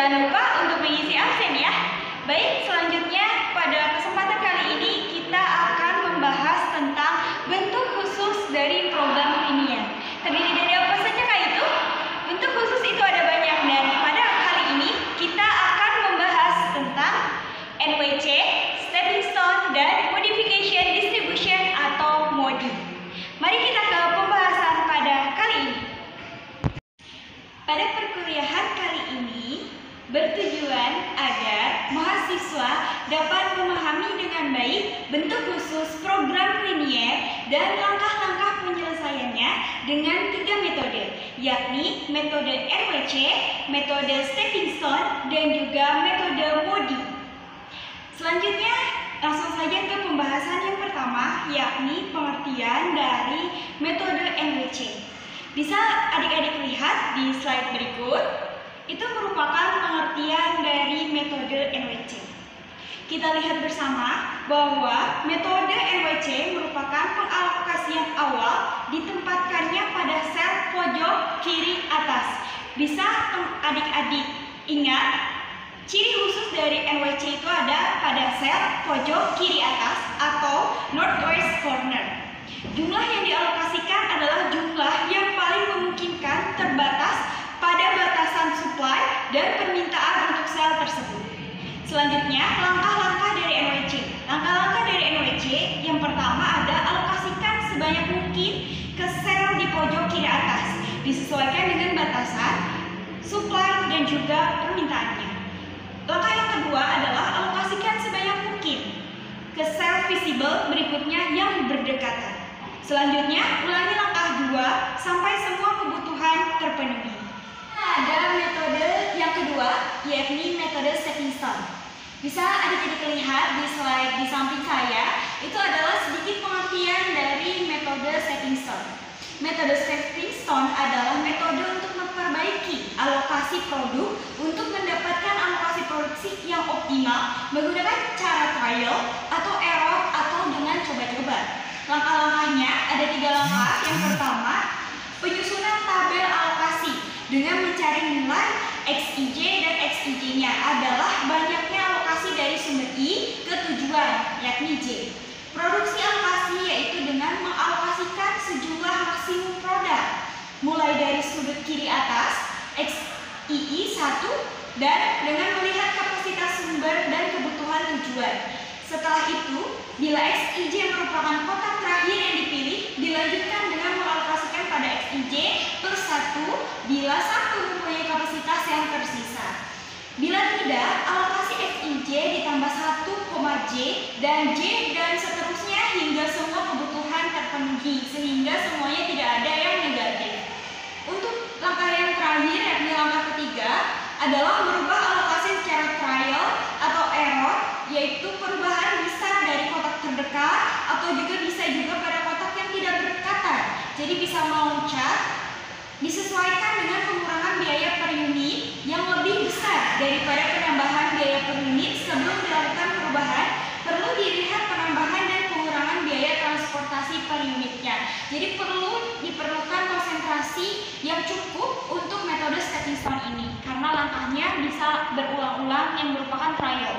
Jangan lupa untuk mengisi absen ya. Baik, selanjutnya pada kesempatan kali ini kita akan membahas tentang bentuk khusus dari program linear. Terdiri dari apa saja Kak itu? Bentuk khusus itu ada banyak dan pada kali ini kita akan membahas tentang NWC, stepping stone, dan modification distribution atau MODI. Mari kita ke pembahasan pada kali ini. Pada perkuliahan kali ini bertujuan agar mahasiswa dapat memahami dengan baik bentuk khusus program linear dan langkah-langkah penyelesaiannya dengan 3 metode, yakni metode NWC, metode stepping stone, dan juga metode MODI. Selanjutnya langsung saja ke pembahasan yang pertama, yakni pengertian dari metode NWC. Bisa adik-adik lihat di slide berikut. Itu merupakan pengertian dari metode NWC. Kita lihat bersama bahwa metode NWC merupakan pengalokasian awal ditempatkannya pada sel pojok kiri atas. Bisa adik-adik ingat, ciri khusus dari NWC itu ada pada sel pojok kiri atas atau northwest corner. Jumlah yang dialokasikan adalah jumlah yang paling memungkinkan terbatas pada batasan supply dan permintaan untuk sel tersebut. Selanjutnya, langkah-langkah dari NWC. Langkah-langkah dari NWC yang pertama ada alokasikan sebanyak mungkin ke sel di pojok kiri atas, disesuaikan dengan batasan supply dan juga permintaannya. Langkah yang kedua adalah alokasikan sebanyak mungkin ke sel visible berikutnya yang berdekatan. Selanjutnya, ulangi langkah 2 sampai semua kebutuhan terpenuhi. Ada metode yang kedua, yakni metode stepping stone. Bisa adik-adik lihat di slide di samping saya, itu adalah sedikit pengertian dari metode stepping stone. Metode stepping stone adalah metode untuk memperbaiki alokasi produk untuk mendapatkan alokasi produksi yang optimal menggunakan cara trial atau error atau dengan coba-coba. Langkah-langkahnya ada 3 langkah. Yang pertama, penyusunan tabel alokasi dengan mencari nilai XIJ dan XIJ-nya adalah banyaknya alokasi dari sumber I ke tujuan, yakni J. Produksi alokasi yaitu dengan mengalokasikan sejumlah maksimum produk, mulai dari sudut kiri atas, XII 1, dan dengan melihat kapasitas sumber dan kebutuhan tujuan. Setelah itu, bila XIJ merupakan kotak terakhir yang dipilih, dilanjutkan dengan mengalokasikan pada XIJ plus 1 bila 1 mempunyai kapasitas yang tersisa. Bila tidak, alokasi XIJ ditambah 1, J dan J dan seterusnya hingga semua kebutuhan terpenuhi, sehingga semuanya tidak ada yang negatif. Untuk langkah yang terakhir, yakni langkah ketiga, adalah merubah alokasi secara trial atau error, yaitu perubahan bisa dari kotak terdekat atau juga bisa juga pada kotak yang tidak berdekatan. Jadi bisa meloncat, disesuaikan dengan pengurangan biaya per unit yang lebih besar daripada penambahan biaya per unit. Sebelum dilakukan perubahan, perlu dilihat penambahan dan pengurangan biaya transportasi per unitnya. Jadi diperlukan konsentrasi yang cukup untuk metode stepping stone ini, karena langkahnya bisa berulang-ulang yang merupakan trial.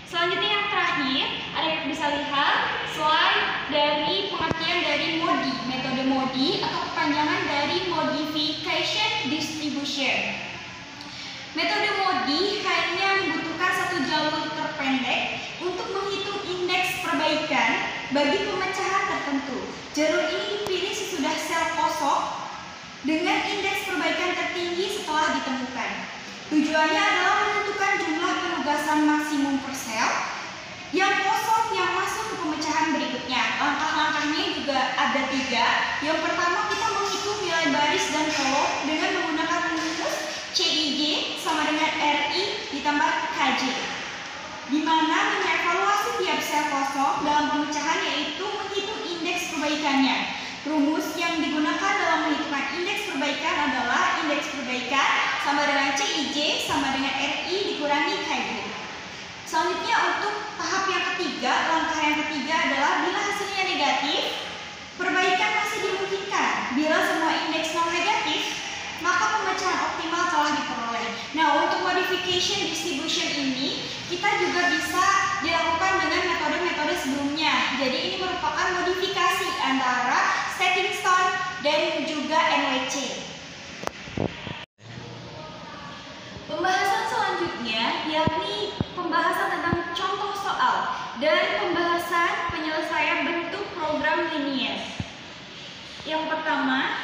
Selanjutnya yang terakhir, adik bisa lihat slide dari pengertian dari MODI. Metode MODI atau kepanjangan dari modification distribution. Metode MODI hanya membutuhkan satu jalur terpendek untuk menghitung indeks perbaikan bagi pemecahan tertentu. Jalur ini dipilih sesudah sel kosong dengan indeks perbaikan tertinggi setelah ditemukan. Tujuannya adalah menentukan jumlah penugasan maksimum per sel yang kosong yang masuk ke pemecahan berikutnya. Langkah-langkahnya juga ada 3. Yang pertama, kita menghitung nilai baris dan kolom dengan menggunakan rumus CIJ sama dengan RI ditambah KJ, di mana mengevaluasi tiap sel kosong dalam pemecahan yaitu menghitung indeks perbaikannya. Rumus yang digunakan dalam menghitungkan indeks perbaikan adalah indeks perbaikan sama dengan CIJ sama dengan RI dikurangi KJ. Selanjutnya untuk tahap yang ketiga, langkah yang ketiga adalah bila hasilnya negatif, perbaikan masih dimungkinkan. Bila semua indeks non negatif, maka pemecahan optimal telah diperoleh. Nah, untuk modifikasi distribution ini kita juga bisa dilakukan dengan metode-metode sebelumnya. Jadi ini merupakan modifikasi antara stepping stone dan juga NWC. Pembahasan selanjutnya yakni pembahasan tentang contoh soal dan pembahasan penyelesaian bentuk program linier. Yang pertama,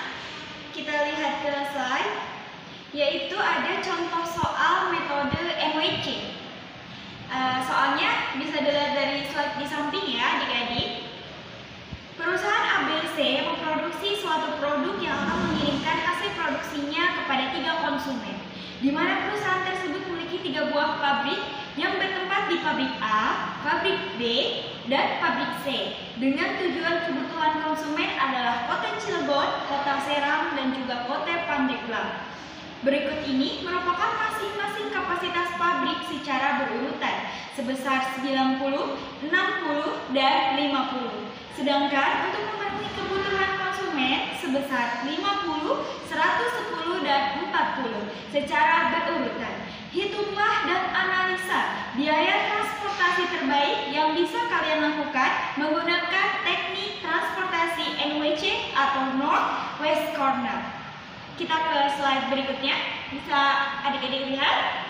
kita lihat ke slide, yaitu ada contoh soal metode NWC. Soalnya bisa dilihat dari slide di samping ya adik-adik. Perusahaan ABC memproduksi suatu produk yang akan mengirimkan hasil produksinya kepada 3 konsumen, di mana perusahaan tersebut memiliki 3 buah pabrik yang bertempat di pabrik A, pabrik B, dan pabrik C, dengan tujuan kebutuhan konsumen adalah Kota Cilegon, Kota Serang, dan juga Kota Pandeglang. Berikut ini merupakan masing-masing kapasitas pabrik secara berurutan sebesar 90, 60, dan 50. Sedangkan untuk memenuhi kebutuhan konsumen sebesar 50, 110, dan 40 secara berurutan. Hitunglah dan analisa biaya transportasi terbaik yang bisa kalian lakukan menggunakan teknik transportasi NWC atau North West Corner. Kita ke slide berikutnya, bisa adik-adik lihat.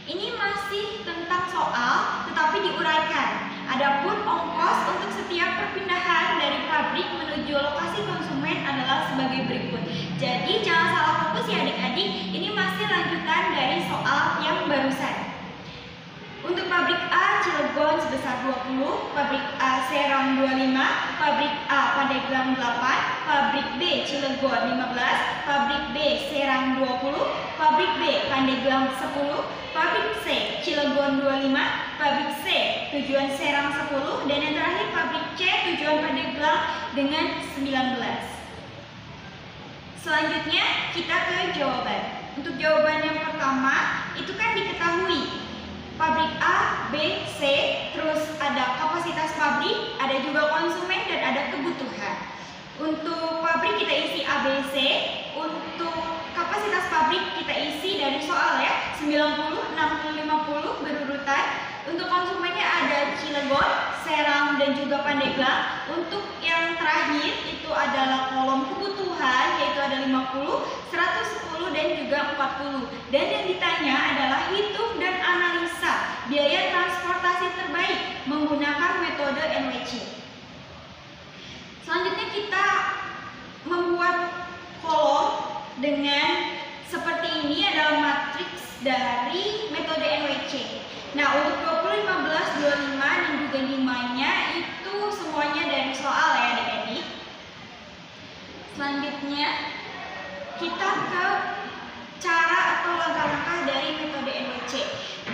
Ini masih tentang soal tetapi diuraikan. Adapun ongkos untuk setiap perpindahan dari pabrik menuju lokasi konsumen adalah sebagai berikut. Jadi jangan salah fokus ya adik-adik, ini masih lanjutan dari soal yang barusan. Untuk pabrik A Cilegon sebesar 20, pabrik A Serang 25, pabrik A Pandeglang 8, pabrik B Cilegon 15, pabrik B Serang 20, pabrik B Pandeglang 10, pabrik C Cilegon 25, pabrik C tujuan Serang 10, dan yang terakhir pabrik C tujuan Pandeglang dengan 19. Selanjutnya kita ke jawaban. Untuk jawaban yang pertama itu kan diketahui pabrik A, B, C, terus ada kapasitas pabrik, ada juga konsumen, dan ada kebutuhan. Untuk pabrik kita isi A, B, C. Untuk kapasitas pabrik kita isi dari soal ya, 90, 60, 50 berurutan. Untuk konsumennya ada Cilegon, Serang, dan juga Pandeglang. Untuk yang terakhir itu adalah kolom kebutuhan, yaitu ada 50, 110, dan juga 40. Dan yang ditanya adalah hitung dan analisa biaya transportasi terbaik menggunakan metode NWC. Selanjutnya kita membuat kolom dengan seperti ini, adalah matriks dari metode NWC. Nah, untuk 20, 15, 25, dan juga 5-nya itu semuanya dari soal ya adik-adik. Selanjutnya kita ke cara atau langkah-langkah dari metode NWC.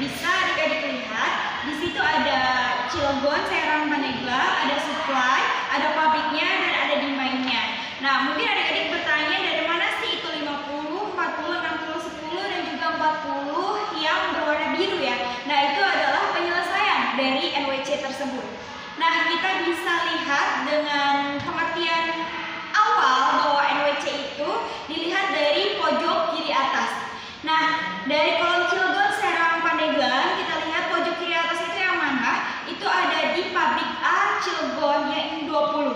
Bisa adik-adik lihat, di situ ada Cilegon, Serang, Pandeglang, ada supply, ada pabriknya, dan ada demand-nya. Nah, mungkin adik-adik bertanya dari mana sih itu 50, 40, 60, 10, dan juga 40 yang berwarna biru ya. Nah, itu adalah penyelesaian dari NWC tersebut. Nah, kita bisa lihat dengan pengertian awal bahwa NWC itu dilihat dari pojok kiri atas. Nah, dari kolom Cilegon, Serang, Pandeglang, kita lihat pojok kiri atas itu yang mana? Itu ada di pabrik A Cilegon yang 20.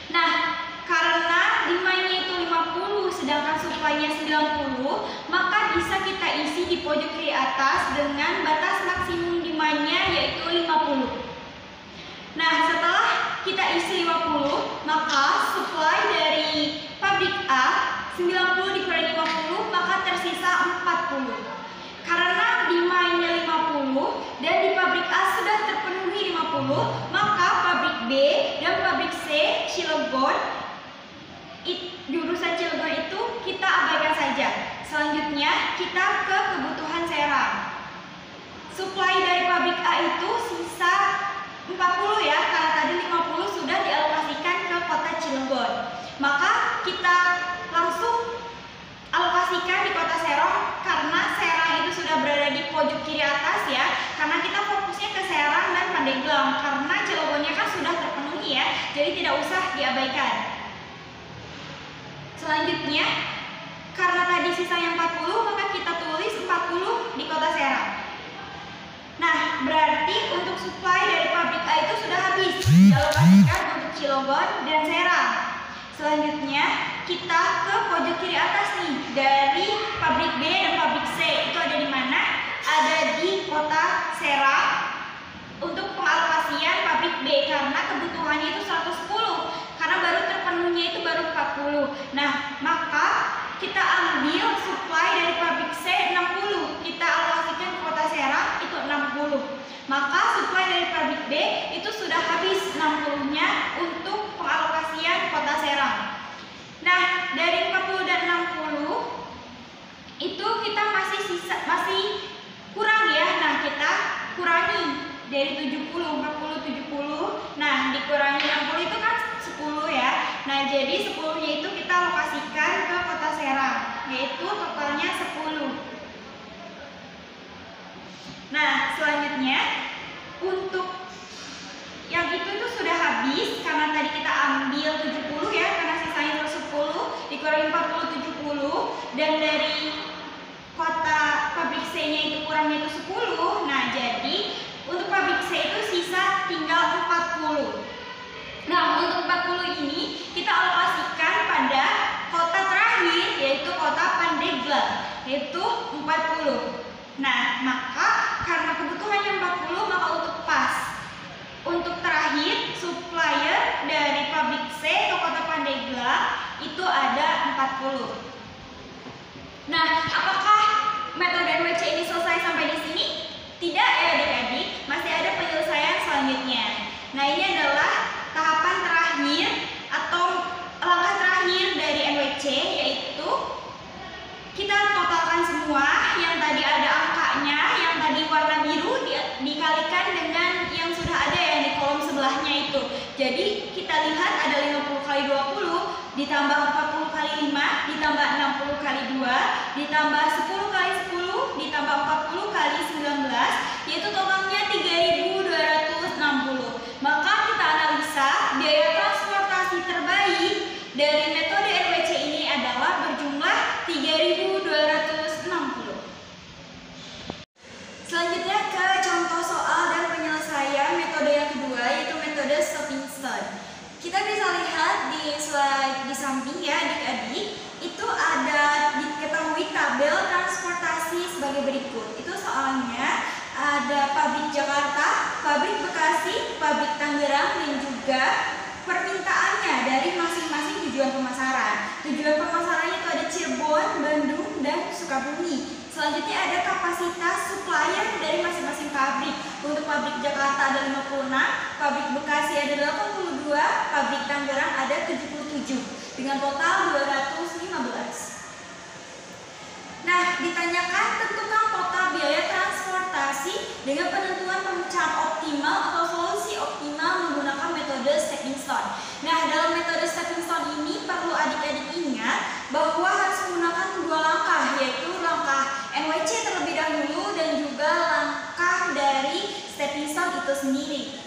Nah, karena demand-nya itu 50 sedangkan supply-nya 90, maka bisa kita isi di pojok kiri atas dengan batas maksimum demand-nya yaitu 50. Nah, setelah kita isi 50, maka supply dari pabrik A 90 dikurangi 50, maka tersisa 40. Karena demand-nya 50 dan di pabrik A sudah terpenuhi 50, maka pabrik B dan pabrik C Cilegon, jurusan Cilegon itu kita abaikan saja. Selanjutnya kita ke kebutuhan Serang. Supply dari pabrik A itu sisa 40 ya, karena tadi 50 sudah dialokasikan ke kota Cilegon. Maka kita langsung alokasikan di kota Serang, karena Serang itu sudah berada di pojok kiri atas ya, karena kita fokusnya ke Serang dan Pandeglang, karena Cilegonnya kan sudah terpenuhi ya, jadi tidak usah diabaikan. Selanjutnya, karena tadi sisanya 40, maka kita supply dari pabrik A itu sudah habis, dialokasikan untuk Cilegon dan Serang. Selanjutnya kita ke pojok kiri atas nih, dari pabrik B dan pabrik C itu ada di mana? Ada di kota Serang untuk pengalokasian pabrik B karena kebutuhannya itu 110, karena baru terpenuhnya itu baru 40. Nah, maka kita ambil supply dari pabrik C 60, kita alokasikan ke kota Serang itu 60. Maka supply dari pabrik B itu sudah habis 60-nya untuk pengalokasian kota Serang. Nah, dari 40 dan 60 itu kita masih kurang ya. Nah, kita kurangi dari 70, 40, 70. Nah, dikurangi 60 itu kan 10 ya. Nah, jadi 10-nya itu kita alokasikan ke kota Serang, yaitu totalnya 10. Nah, selanjutnya untuk yang itu sudah habis karena tadi kita ambil 70 ya, karena sisanya 10 dikurangi 40, 70, dan dari kota pabrik C-nya itu kurangnya itu 10. Nah, jadi untuk pabrik C itu sisa tinggal 40. Nah, untuk 40 ini kita alokasikan pada kota terakhir, yaitu kota Pandeglang, yaitu 40. Nah, maka karena kebutuhannya 40, maka untuk pas untuk terakhir supplier dari pabrik C ke kota Pandeglang itu ada 40. Nah, apakah metode NWC ini selesai sampai di sini? Tidak ya adik-adik, masih ada penyelesaian selanjutnya. Nah, ini adalah tahapan terakhir atau langkah terakhir dari NWC, yaitu kita totalkan semua yang tadi ada angkanya, yang tadi warna biru dikalikan dengan yang sudah ada yang di kolom sebelahnya itu. Jadi kita lihat ada 50 kali 20 ditambah 40 kali 5 ditambah 60 kali 2 ditambah 10 kali 10 ditambah 40 kali 19, yaitu totalnya 3260. Maka kita analisa biaya transportasi terbaik dari metode NWC ini adalah berjumlah 3260. Selanjutnya ke contoh soal dan penyelesaian metode yang kedua, yaitu metode stepping stone. Kita bisa lihat di slide di samping ya adik-adik, itu ada diketahui tabel transportasi sebagai berikut. Itu soalnya ada pabrik Jakarta, pabrik Bekasi, pabrik Tangerang, dan juga permintaannya dari masing-masing tujuan pemasaran. Tujuan pemasarannya itu ada Cirebon, Bandung, dan Sukabumi. Selanjutnya ada kapasitas supplier dari masing-masing pabrik. Untuk pabrik Jakarta ada 56, pabrik Bekasi ada 82, pabrik Tangerang ada 77, dengan total 215. Nah, ditanyakan tentukan total biaya transportasi dengan penentuan pemecahan optimal atau solusi optimal menggunakan metode stepping stone. Nah, dalam metode stepping stone ini perlu adik-adik ingat bahwa harus menggunakan dua langkah, yaitu langkah NWC terlebih dahulu dan juga langkah dari stepping stone itu sendiri.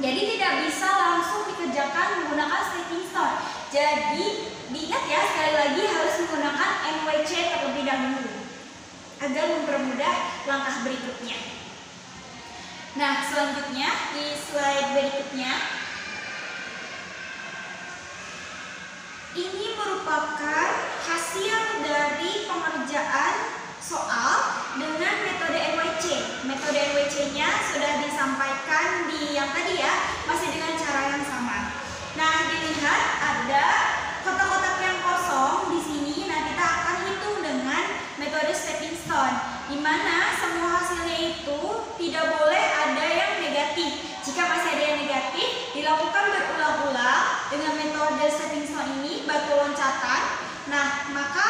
Jadi tidak bisa langsung dikerjakan menggunakan stepping stone. Jadi diingat ya, sekali lagi harus menggunakan NWC terlebih dahulu agar mempermudah langkah berikutnya. Nah, selanjutnya di slide berikutnya, ini merupakan hasil dari pengerjaan soal dengan metode NWC. Metode NWC-nya sudah disampaikan di yang tadi ya, masih dengan cara yang sama. Nah, dilihat ada kotak-kotak yang kosong di sini. Nah, kita akan hitung dengan metode stepping stone, di mana semua hasilnya itu tidak boleh ada yang negatif. Jika masih ada yang negatif, dilakukan berulang-ulang dengan metode stepping stone ini, batu loncatan. Nah, maka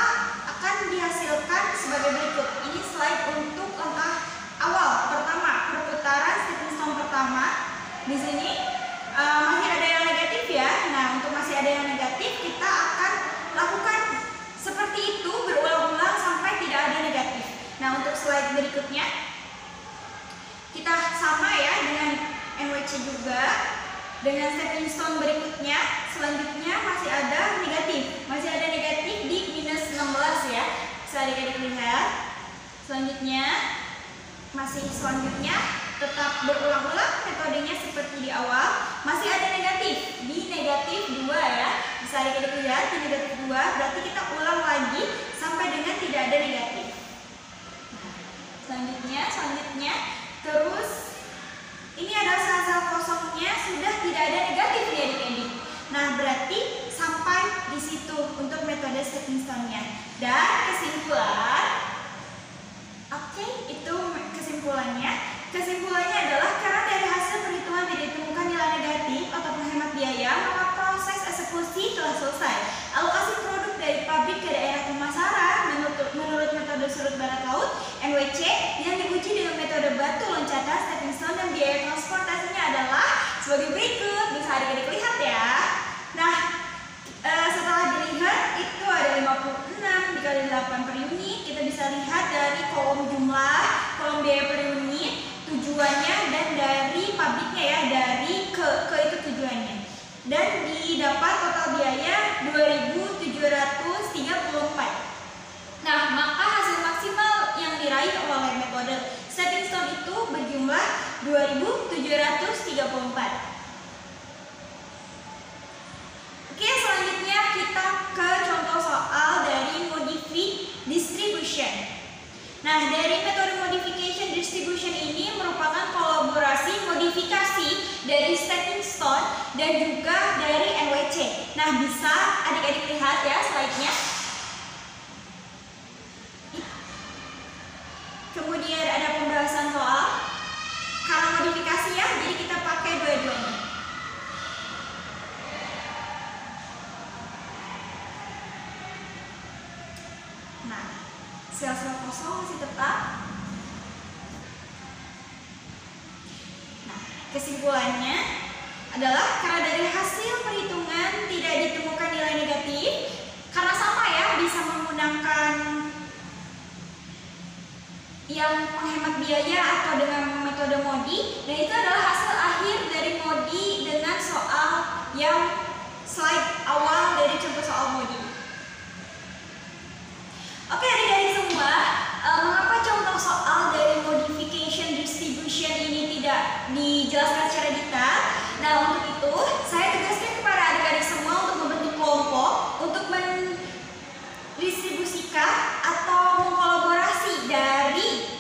akan dihasilkan sebagai berikut. Ini slide untuk langkah awal pertama, perputaran stepping stone pertama. Di sini masih ada yang negatif ya. Nah, untuk masih ada yang negatif, kita akan lakukan seperti itu berulang-ulang sampai tidak ada negatif. Nah, untuk slide berikutnya kita sama ya dengan NWC juga. Dengan stepping stone berikutnya, selanjutnya masih ada negatif. Masih ada negatif di minus 16 ya. Bisa adik-adik lihat. Selanjutnya tetap berulang-ulang metodenya seperti di awal. Masih ada negatif, di negatif 2 ya. Bisa adik-adik lihat di negatif 2, berarti kita ulang lagi sampai dengan tidak ada negatif. Nah, selanjutnya, terus ini adalah sel-sel kosongnya sudah tidak ada negatif ya adik-adik. Nah, berarti sampai di situ untuk metode stepping stone-nya. Dan kesimpulan, oke, itu kesimpulannya. Kesimpulannya adalah karena dari hasil perhitungan tidak ditemukan nilai negatif atau menghemat biaya, maka proses eksekusi telah selesai. Alokasi produk dari pabrik ke daerah pemasaran menurut metode surut barat laut (NWC) yang diuji dengan metode batu loncatan, stepping stone, dan biaya transportasinya adalah sebagai berikut. Bisa adik-adik lihat ya. Nah, setelah dilihat itu ada 56 dikali 8 per unit. Kita bisa lihat dari kolom jumlah, kolom biaya per unit, tujuannya, dan dari pabriknya ya, dari ke itu tujuannya. Dan didapat total biaya 2.734. Nah, maka hasil maksimal yang diraih oleh metode stepping stone itu berjumlah 2.734. Oke, selanjutnya kita ke contoh soal dari modified distribution. Nah, dari metode modification distribution ini merupakan kolaborasi modifikasi dari stepping stone dan juga dari NWC. Nah, bisa adik-adik lihat ya slide-nya. Kemudian ada pembahasan soal karena modifikasi ya, jadi kita pakai dua-duanya. Nah, sel-sel kosong masih tetap. Nah, kesimpulannya adalah karena dari hasil perhitungan tidak ditemukan nilai negatif, karena sama ya, bisa menggunakan yang menghemat biaya atau dengan metode MODI, dan itu adalah hasil akhir dari MODI dengan soal yang slide awal dari contoh soal MODI. Oke adik-adik semua, mengapa contoh soal dari modification distribution ini tidak dijelaskan secara detail? Nah, untuk itu saya tugaskan kepada adik-adik semua untuk membentuk kelompok untuk mendistribusikan atau mengkolaborasi dari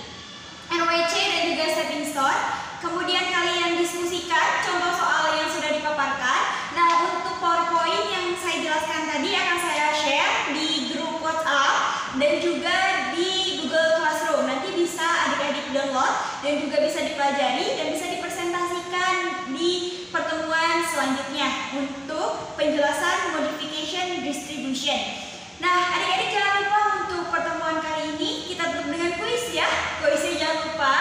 NWC dan juga stepping stone. Kemudian kalian diskusikan contoh soal yang sudah dipaparkan. Nah, untuk PowerPoint yang saya jelaskan tadi akan saya share di grup WhatsApp dan juga di Google Classroom. Nanti bisa adik-adik download dan juga bisa dipelajari dan bisa dipresentasikan di pertemuan selanjutnya untuk penjelasan modification distribution. Nah, adik-adik jangan lupa untuk pertemuan kali ini kita tutup dengan kuis ya. Kuisnya jangan lupa